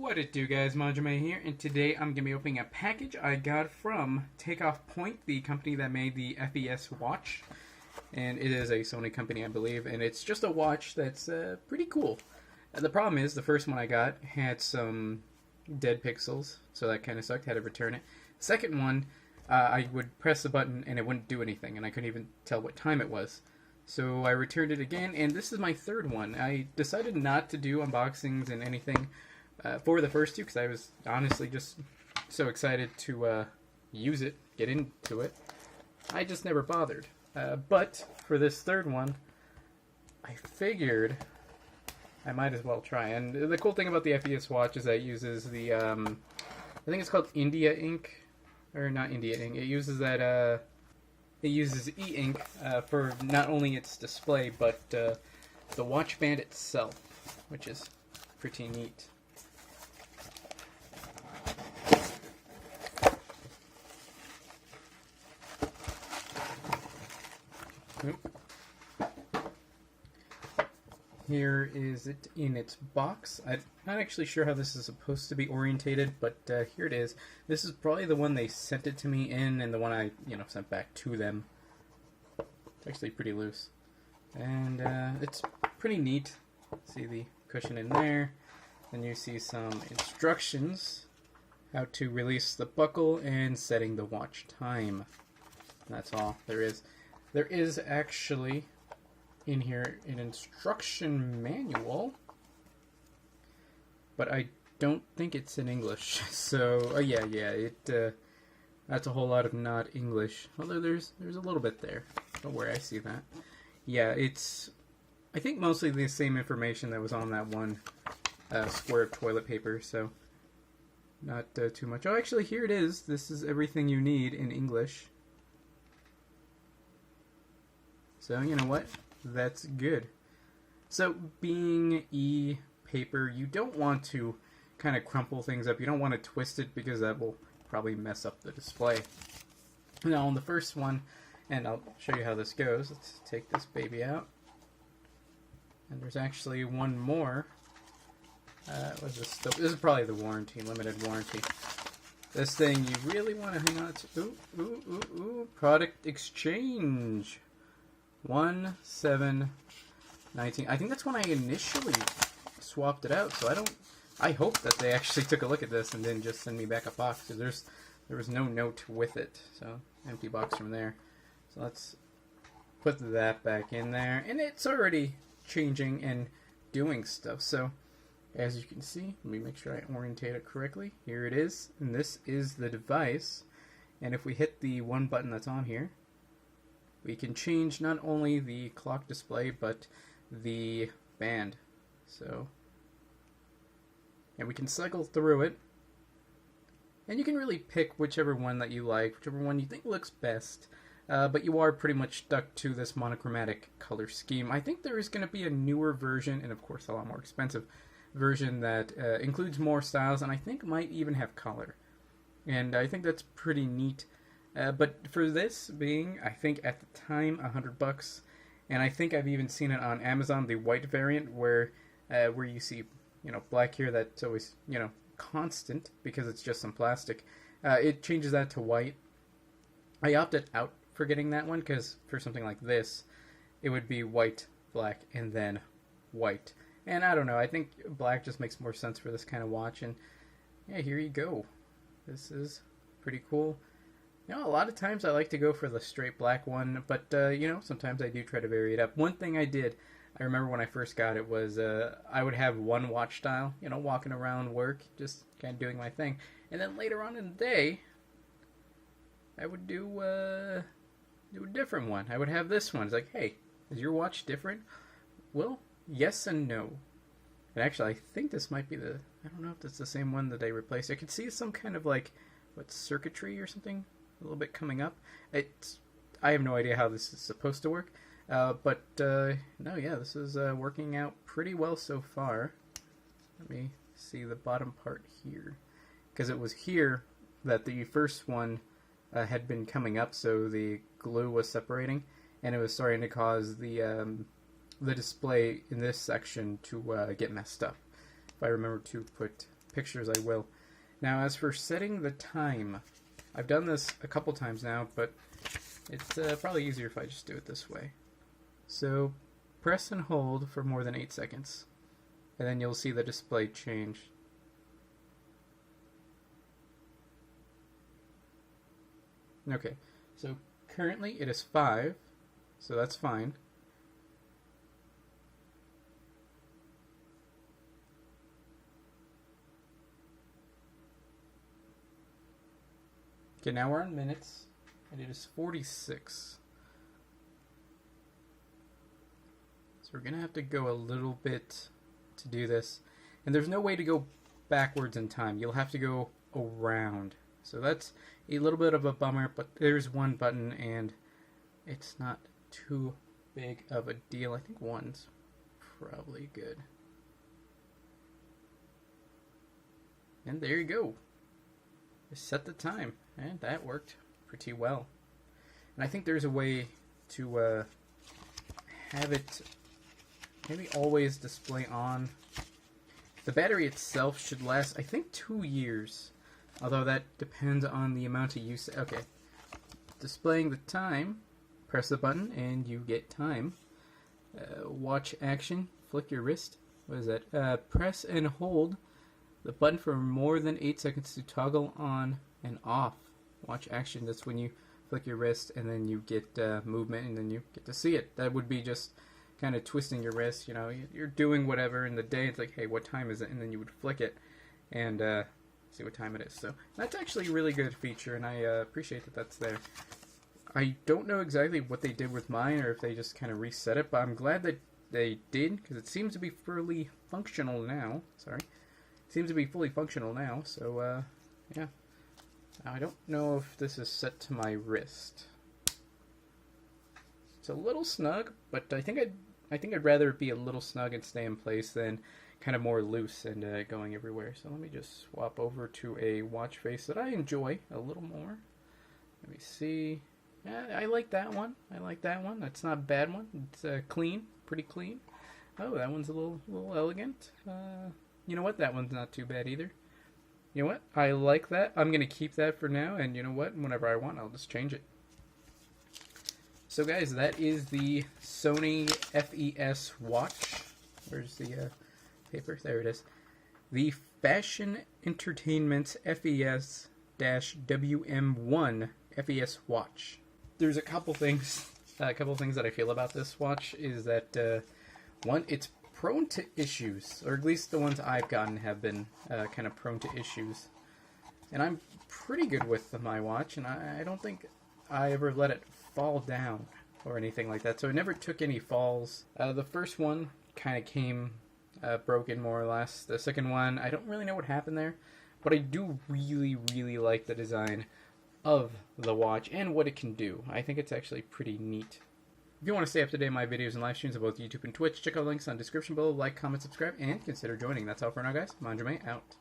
What it do, guys? Manjoume here, and today I'm going to be opening a package I got from Takeoff Point, the company that made the FES watch. And it is a Sony company, I believe, and it's just a watch that's pretty cool. The problem is, the first one I got had some dead pixels, so that kind of sucked, had to return it. Second one, I would press the button and it wouldn't do anything, and I couldn't even tell what time it was. So I returned it again, and this is my third one. I decided not to do unboxings and anything for the first two, because I was honestly just so excited to use it, get into it. I just never bothered. But for this third one, I figured I might as well try. And the cool thing about the FES watch is that it uses the, I think it's called India ink, or not India ink. It uses that, it uses e-ink for not only its display, but the watch band itself, which is pretty neat. Here is it in its box. I'm not actually sure how this is supposed to be orientated, but here it is. This is probably the one they sent it to me in, and the one I, sent back to them. It's actually pretty loose, and it's pretty neat. See the cushion in there. Then you see some instructions, how to release the buckle and setting the watch time. And that's all there is. There is actually in here an instruction manual, but I don't think it's in English. So that's a whole lot of not English. Although there's a little bit there. Don't worry, I see that. Yeah, it's I think mostly the same information that was on that one square of toilet paper. So not too much. Oh, actually, here it is. This is everything you need in English. So, you know what? That's good. So, being e-paper, you don't want to kind of crumple things up. You don't want to twist it because that will probably mess up the display. Now, on the first one, and I'll show you how this goes. Let's take this baby out. And there's actually one more. What's this? This is probably the warranty, limited warranty. This thing you really want to hang on to. Ooh. Product exchange. 1/7/19. I think that's when I initially swapped it out. So I hope that they actually took a look at this and didn't just send me back a box, because there was no note with it. So empty box from there. So let's put that back in there, and it's already changing and doing stuff. So as you can see, let me make sure I orientate it correctly. Here it is, and this is the device. And if we hit the one button that's on here, we can change not only the clock display, but the band. So, and we can cycle through it. And you can really pick whichever one that you like, whichever one you think looks best. But you are pretty much stuck to this monochromatic color scheme. I think there is going to be a newer version, and of course a lot more expensive version, that includes more styles, and I think might even have color. And I think that's pretty neat. But for this being, I think at the time, $100, and I think I've even seen it on Amazon, the white variant, where you see, black here, that's always, constant, because it's just some plastic. It changes that to white. I opted out for getting that one, because for something like this, it would be white, black, and then white. And I don't know, I think black just makes more sense for this kind of watch, and yeah, here you go. This is pretty cool. A lot of times I like to go for the straight black one, but, sometimes I do try to vary it up. One thing I remember when I first got it was, I would have one watch style, walking around work, just kind of doing my thing. And then later on in the day, I would do a different one. I would have this one. It's like, hey, is your watch different? Well, yes and no. And actually, I think this might be I don't know if it's the same one that they replaced. I could see some kind of circuitry or something a little bit coming up. I have no idea how this is supposed to work, but no, yeah, this is working out pretty well so far. Let me see the bottom part here, because it was here that the first one had been coming up, so the glue was separating, and it was starting to cause the display in this section to get messed up. If I remember to put pictures, I will. Now, as for setting the time, I've done this a couple times now, but it's probably easier if I just do it this way. So, press and hold for more than 8 seconds, and then you'll see the display change. Okay, so currently it is 5, so that's fine. Okay, now we're on minutes, and it is 46. So we're going to have to go a little bit to do this. And there's no way to go backwards in time. You'll have to go around. So that's a little bit of a bummer, but there's one button, and it's not too big of a deal. I think one's probably good. And there you go. Just set the time, and that worked pretty well. And I think there's a way to have it maybe always display on. The battery itself should last, I think, 2 years. Although that depends on the amount of use. Okay. Displaying the time, press the button and you get time. Watch action, flick your wrist. What is that? Press and hold the button for more than 8 seconds to toggle on and off. Watch action, that's when you flick your wrist and then you get movement and then you get to see it. That would be just kind of twisting your wrist, you know, you're doing whatever in the day, it's like, hey, what time is it? And then you would flick it and see what time it is. So that's actually a really good feature, and I appreciate that that's there. I don't know exactly what they did with mine, or if they just kind of reset it, but I'm glad that they did, because it seems to be fully functional now. Sorry. It seems to be fully functional now, so yeah. Now, I don't know if this is set to my wrist. It's a little snug, but I think I'd rather it be a little snug and stay in place than kind of more loose and going everywhere. So let me just swap over to a watch face that I enjoy a little more. Let me see. Yeah, I like that one. I like that one. That's not a bad one. It's clean, pretty clean. Oh, that one's a little elegant. You know what? That one's not too bad either. You know what? I like that. I'm going to keep that for now, and you know what? Whenever I want, I'll just change it. So guys, that is the Sony FES watch. Where's the paper? There it is. The Fashion Entertainment FES-WM1 FES watch. There's a couple things that I feel about this watch is that one, it's prone to issues, or at least the ones I've gotten have been kind of prone to issues. And I'm pretty good with my watch, and I don't think I ever let it fall down or anything like that. So it never took any falls. The first one kind of came broken more or less. The second one, I don't really know what happened there, but I do really like the design of the watch and what it can do. I think it's actually pretty neat. If you want to stay up to date on my videos and live streams on both YouTube and Twitch, check out the links on the description below, like, comment, subscribe, and consider joining. That's all for now, guys. Manjoume out.